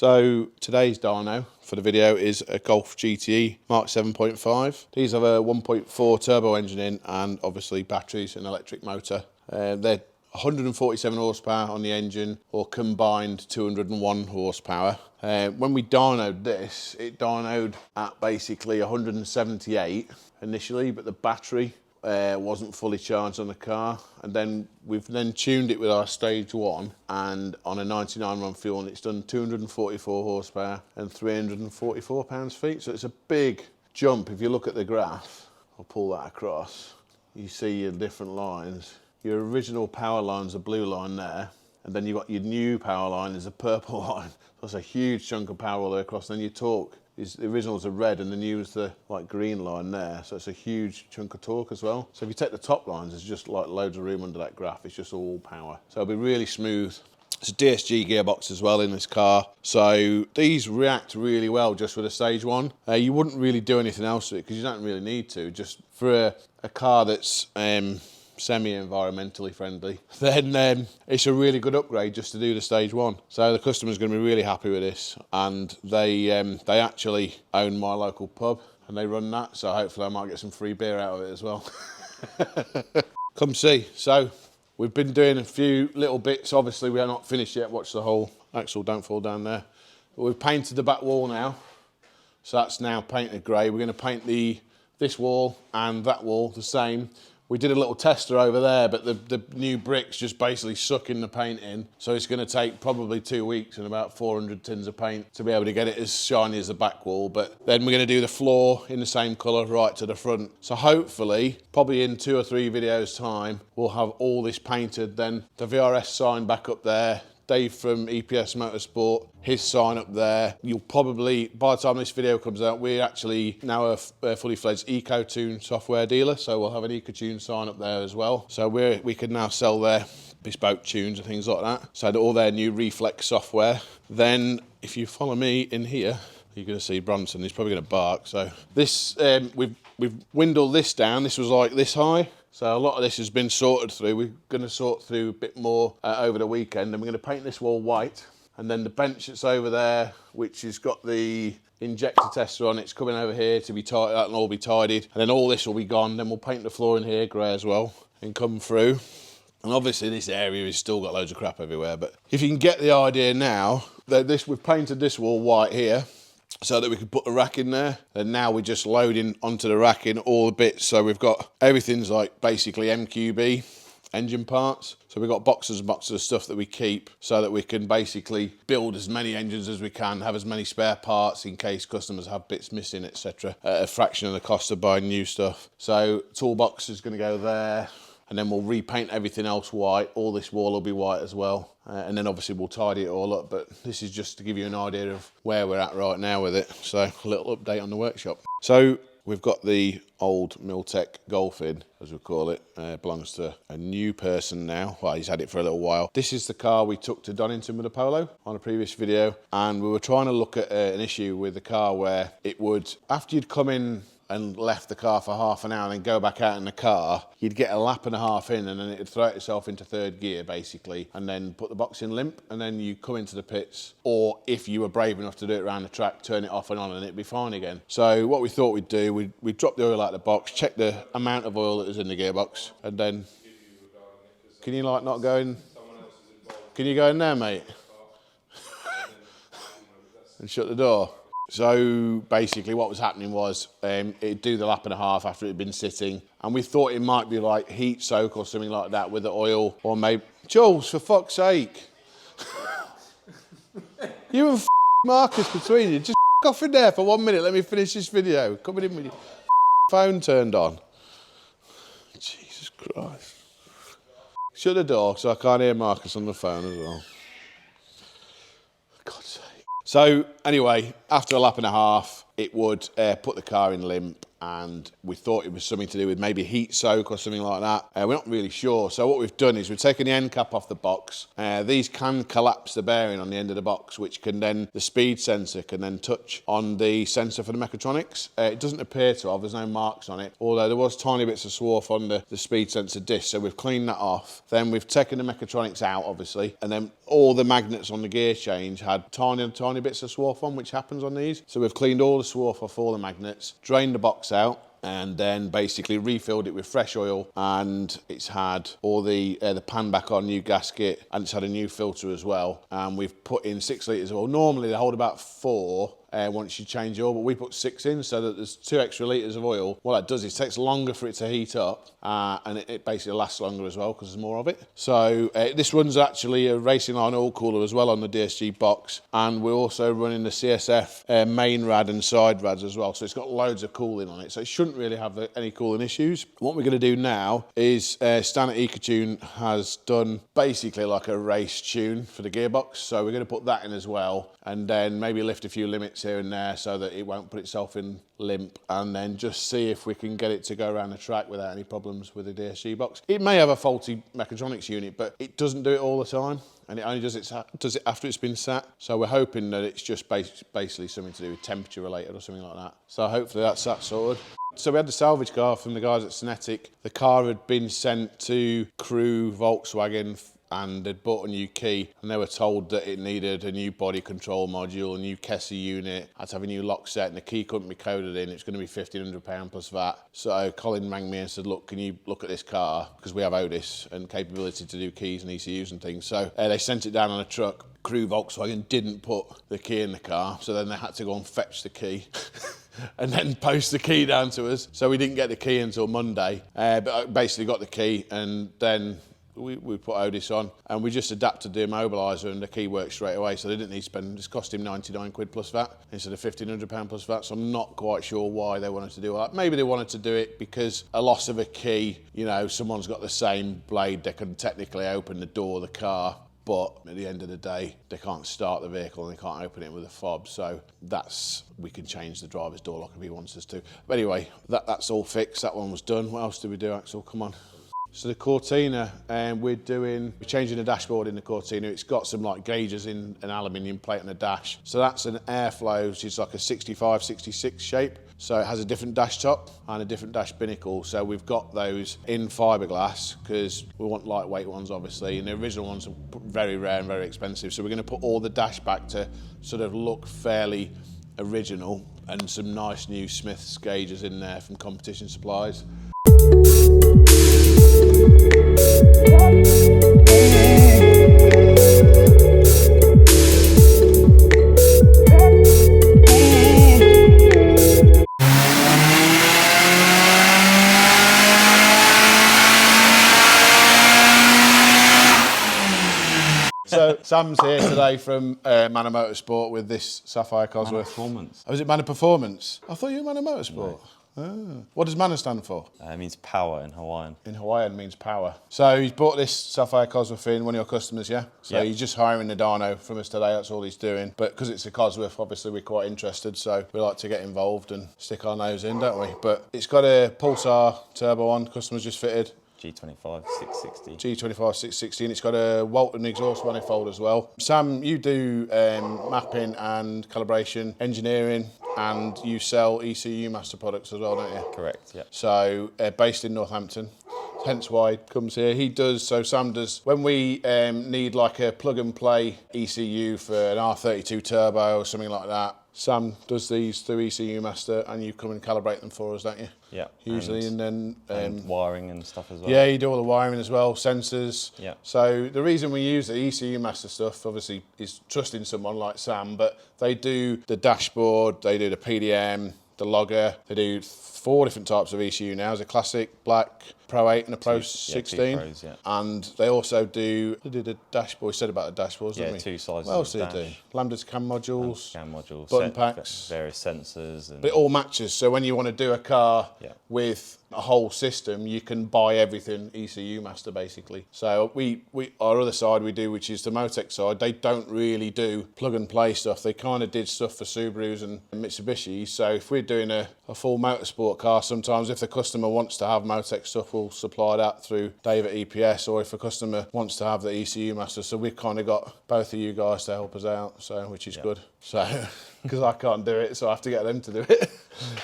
So today's dyno for the video is a Golf GTE Mark 7.5. These have a 1.4 turbo engine in and obviously batteries and electric motor. They're 147 horsepower on the engine or combined 201 horsepower. When we dynoed this, it dynoed at basically 178 initially, but the battery wasn't fully charged on the car, and then we've tuned it with our stage 1 and on a 99 run fuel, and it's done 244 horsepower and 344 pounds-feet. So it's a big jump. If you look at the graph, I'll pull that across, you see your different lines. Your original power line's a blue line there, and then you've got your new power line is a purple line. So that's a huge chunk of power all the way across. Then your torque is, the original's a red and the new is the like green line there. So it's a huge chunk of torque as well. So if you take the top lines, there's just like loads of room under that graph. It's just all power. So it'll be really smooth. It's a DSG gearbox as well in this car. So these react really well just with a stage 1. You wouldn't really do anything else with it because you don't really need to. Just for a car that's semi-environmentally friendly, then it's a really good upgrade just to do the stage 1. So the customer's going to be really happy with this, and they actually own my local pub and they run that, so hopefully I might get some free beer out of it as well. Come see. So we've been doing a few little bits. Obviously we are not finished yet. Watch the whole axle don't fall down there. But we've painted the back wall now, so that's now painted grey. We're going to paint this wall and that wall the same. We did a little tester over there, but the new bricks just basically suck in the paint in. So it's going to take probably 2 weeks and about 400 tins of paint to be able to get it as shiny as the back wall. But then we're going to do the floor in the same colour right to the front. So hopefully, probably in 2 or 3 videos time, we'll have all this painted. Then the VRS sign back up there. Dave from EPS Motorsport, his sign up there. You'll probably, by the time this video comes out, we're actually now a fully fledged EcoTune software dealer, so we'll have an EcoTune sign up there as well. So we can now sell their bespoke tunes and things like that. So all their new reflex software. Then if you follow me in here, you're going to see Bronson. He's probably going to bark. So this, we've windowed this down. This was like this high. So a lot of this has been sorted through. We're going to sort through a bit more over the weekend, and we're going to paint this wall white. And then the bench that's over there, which has got the injector tester on, it's coming over here to be tidied out and all be tidied. And then all this will be gone. Then we'll paint the floor in here grey as well and come through. And obviously this area has still got loads of crap everywhere. But if you can get the idea now, that we've painted this wall white here, so that we could put the rack in there, and now we're just loading onto the rack in all the bits. So we've got everything's like basically MQB engine parts. So we've got boxes and boxes of stuff that we keep so that we can basically build as many engines as we can, have as many spare parts in case customers have bits missing, etc. At a fraction of the cost of buying new stuff. So toolbox is going to go there, and then we'll repaint everything else white. All this wall will be white as well. And then obviously we'll tidy it all up, but this is just to give you an idea of where we're at right now with it. So a little update on the workshop. So we've got the old Miltech Golf in, as we call it. Belongs to a new person now. Well, he's had it for a little while. This is the car we took to Donington with the Polo on a previous video. And we were trying to look at an issue with the car where it would, after you'd come in and left the car for half an hour and then go back out in the car, you'd get a lap and a half in and then it'd throw itself into third gear basically, and then put the box in limp, and then you come into the pits, or if you were brave enough to do it around the track, turn it off and on and it'd be fine again. So what we thought we'd do, we'd drop the oil out of the box, check the amount of oil that was in the gearbox, and then, can you like not go in? Can you go in there, mate? And shut the door? So basically what was happening was it'd do the lap and a half after it had been sitting, and we thought it might be like heat soak or something like that with the oil, or maybe, Jules, for fuck's sake. You and Marcus between you, just off in there for 1 minute, let me finish this video. Coming in with your phone turned on. Jesus Christ. Shut the door so I can't hear Marcus on the phone as well. God's sake. So anyway, after a lap and a half, it would put the car in limp, and we thought it was something to do with maybe heat soak or something like that. We're not really sure. So what we've done is we've taken the end cap off the box. These can collapse the bearing on the end of the box, which can then, the speed sensor can then touch on the sensor for the mechatronics. It doesn't appear to have, there's no marks on it, although there was tiny bits of swarf on the speed sensor disc. So we've cleaned that off. Then we've taken the mechatronics out, obviously, and then all the magnets on the gear change had tiny bits of swarf on, which happens on these. So we've cleaned all the swarf off all the magnets, drained the box out, and then basically refilled it with fresh oil, and it's had all the pan back on, new gasket, and it's had a new filter as well. And we've put in 6 litres of oil. Normally they hold about 4 once you change the oil, but we put 6 in so that there's 2 extra litres of oil. What that does is it takes longer for it to heat up, and it basically lasts longer as well because there's more of it. So this runs actually a racing line oil cooler as well on the DSG box, and we're also running the CSF main rad and side rads as well, so it's got loads of cooling on it, so it shouldn't really have any cooling issues. What we're going to do now is Stan at EcoTune has done basically like a race tune for the gearbox, so we're going to put that in as well, and then maybe lift a few limits here and there so that it won't put itself in limp, and then just see if we can get it to go around the track without any problems with the DSG box. It may have a faulty mechatronics unit, but it doesn't do it all the time, and it only does it after it's been sat. So we're hoping that it's just basically something to do with temperature related or something like that. So hopefully that's that sorted. So we had the salvage car from the guys at Cinetic. The car had been sent to Crew Volkswagen and they'd bought a new key, and they were told that it needed a new body control module, a new Kessie unit, had to have a new lock set, and the key couldn't be coded in. It's going to be £1,500 plus VAT. So Colin rang me and said, look, can you look at this car? Because we have Otis and capability to do keys and ECUs and things. So they sent it down on a truck. Crew Volkswagen didn't put the key in the car, so then they had to go and fetch the key. And then post the key down to us. So we didn't get the key until Monday, but I basically got the key, and then we put Otis on, and we just adapted the immobiliser, and the key worked straight away, so they didn't need to spend, it's cost him 99 quid plus VAT instead of £1,500 plus VAT, so I'm not quite sure why they wanted to do that. Maybe they wanted to do it because a loss of a key, you know, someone's got the same blade, they can technically open the door of the car, but at the end of the day, they can't start the vehicle and they can't open it with a fob. So we can change the driver's door lock if he wants us to. But anyway, that's all fixed. That one was done. What else did we do, Axel? Come on. So the Cortina, we're changing the dashboard in the Cortina. It's got some like gauges in an aluminium plate on the dash. So that's an airflow, which is like a 65, 66 shape. So it has a different dash top and a different dash binnacle. So we've got those in fiberglass because we want lightweight ones, obviously. And the original ones are very rare and very expensive. So we're going to put all the dash back to sort of look fairly original, and some nice new Smith's gauges in there from competition supplies. So Sam's here today from Manor Motorsport with this Sapphire Cosworth. Manor Performance. Oh, is it Manor Performance? I thought you were Manor Motorsport. No. What does Manor stand for? It means power in Hawaiian. In Hawaiian means power. So he's bought this Sapphire Cosworth in, one of your customers, yeah? So yep. He's just hiring the Dyno from us today, that's all he's doing. But because it's a Cosworth, obviously we're quite interested, so we like to get involved and stick our nose in, don't we? But it's got a Pulsar turbo on, customer's just fitted. G25 660. G25 660, and it's got a Walton exhaust manifold as well. Sam, you do mapping and calibration, engineering, and you sell ECU Master products as well, don't you? Correct, yeah. So based in Northampton, hence why he comes here. He does, so Sam does, when we need like a plug and play ECU for an R32 turbo or something like that, Sam does these through ECU Master, and you come and calibrate them for us, don't you? Yeah. Usually, and then wiring and stuff as well. Yeah, you do all the wiring as well, sensors. Yeah. So the reason we use the ECU Master stuff, obviously, is trusting someone like Sam, but they do the dashboard, they do the PDM, the logger, they do 4 different types of ECU now. There's a Classic, Black, Pro 8 and a Pro 16. 2 Pros, yeah. And they also do the dashboard. We said about the dashboards, didn't we? 2 sizes. What else of do they dash. do? Lambda cam modules, Cam modules, button packs. various sensors. And But it all matches. So when you want to do a car with a whole system, you can buy everything ECU Master basically. So our other side we do, which is the Motec side, they don't really do plug and play stuff. They kind of did stuff for Subarus and Mitsubishi. So if we're doing a full motorsport car, sometimes if the customer wants to have Motec stuff, we'll supply that through Dave at EPS, or if a customer wants to have the ECU Master. So we've kind of got both of you guys to help us out, so which is good. So because I can't do it, so I have to get them to do it.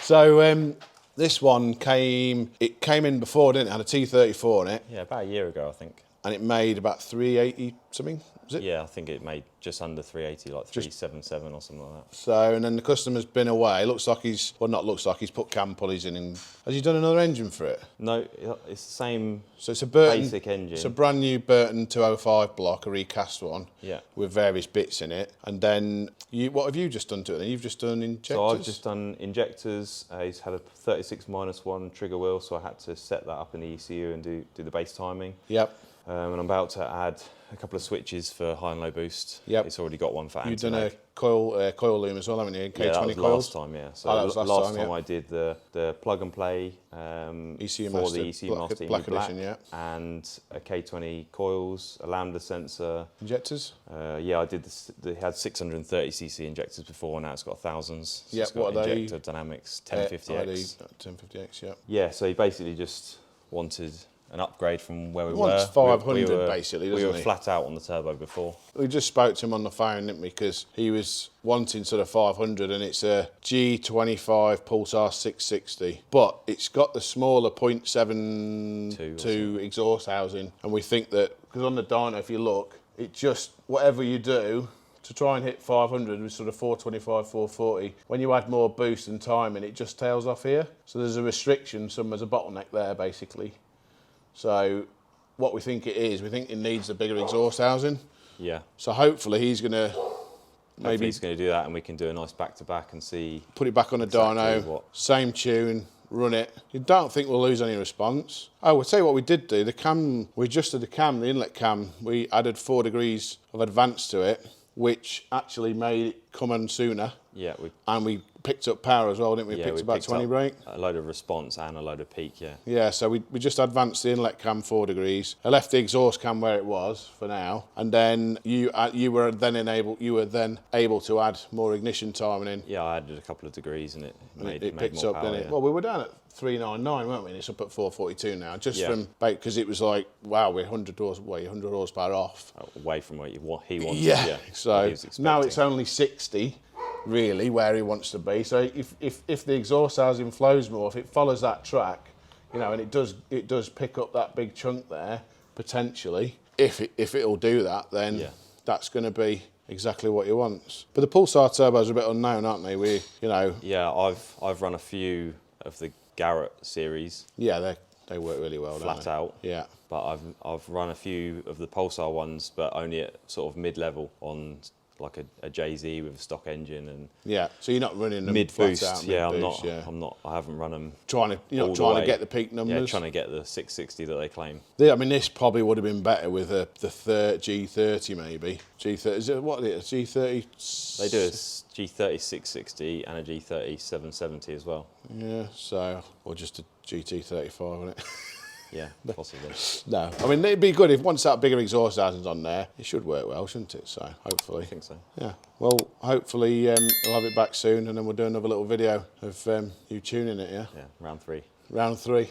So this one came in before, didn't it? It had a T34 on it. Yeah, about a year ago, I think. And it made about 380 something, was it? Yeah, I think it made just under 380, like 377 or something like that. So, and then the customer's been away. Looks like he's put cam pulleys in. And has he done another engine for it? No, it's the same. So it's a Burton, basic engine. It's a brand new Burton 205 block, a recast one. Yeah. With various bits in it. And then, what have you just done to it then? You've just done injectors? So I've just done injectors. He's had a 36-1 trigger wheel, so I had to set that up in the ECU and do the base timing. Yep. And I'm about to add a couple of switches for high and low boost. Yep. It's already got one for You've done anti-lag. a coil loom as well, haven't you? K20 yeah, that was coils? last time, yeah. So that was last time yeah. I did the plug and play ECU for Master, the ECU Master in black black, edition, yeah. and a K20 coils, a lambda sensor. Injectors? Yeah, I did this. They had 630cc injectors before, now it's got thousands. So Yeah, it's got what are they? injector dynamics 1050X. 1050X, yeah. Yeah, so he basically just wanted an upgrade from where we He were. wants 500 basically, doesn't We were he? flat out on the turbo before. We just spoke to him on the phone, didn't we? Because he was wanting sort of 500, and it's a G25 Pulsar 660. But it's got the smaller 0.72 exhaust housing. And we think that, because on the dyno, if you look, it just, whatever you do, to try and hit 500 with sort of 425, 440, when you add more boost and timing, it just tails off here. So there's a restriction, there's a bottleneck there, basically. So what we think it is, we think it needs a bigger exhaust housing. Yeah. So hopefully he's going to maybe he's going to do that, and we can do a nice back-to-back and see. Put it back on a dyno, same tune, run it. You don't think we'll lose any response. Oh, we'll tell you what we did do. The cam, we adjusted the cam, the inlet cam. We added 4 degrees of advance to it, which actually made it come on sooner. Yeah. And we picked up power as well, didn't we? Yeah, picked we about picked 20 up brake. a load of response and a load of peak, yeah. Yeah, so we just advanced the inlet cam 4 degrees. I left the exhaust cam where it was for now, and then you were then able to add more ignition timing in. Yeah, I added a couple of degrees and it made picked more up, power, didn't it? yeah. Well, we were down at 399, weren't we? And it's up at 442 now, just Yeah. from because it was like, wow, we're 100 horsepower off. Away from what he wanted. Yeah. What So he was expecting. now it's only 60. Really, where he wants to be. So if the exhaust housing flows more, if it follows that track, and it does pick up that big chunk there potentially. If it'll do that, then that's going to be exactly what he wants. But the Pulsar turbos are a bit unknown, aren't they? Yeah, I've run a few of the Garrett series. Yeah, they work really well. Flat don't they? out. Yeah. But I've run a few of the Pulsar ones, but only at sort of mid-level on like a JZ with a stock engine and so you're not running them mid flat boost. out, Yeah, mid-boost, I'm not. I haven't run them. You're not trying to get the peak numbers. Yeah, trying to get the 660 that they claim. I mean, this probably would have been better with the G30 maybe. G30 is it what is it? G30. They do a G30 660 and a G30 770 as well. Yeah, so or just a GT35 on it. Yeah, possibly. No, I mean it'd be good if once that bigger exhaust housing's on there, it should work well, shouldn't it? So hopefully. I think so. Yeah. Well, hopefully we'll have it back soon, and then we'll do another little video of you tuning it. Yeah. Yeah, round 3. Round 3.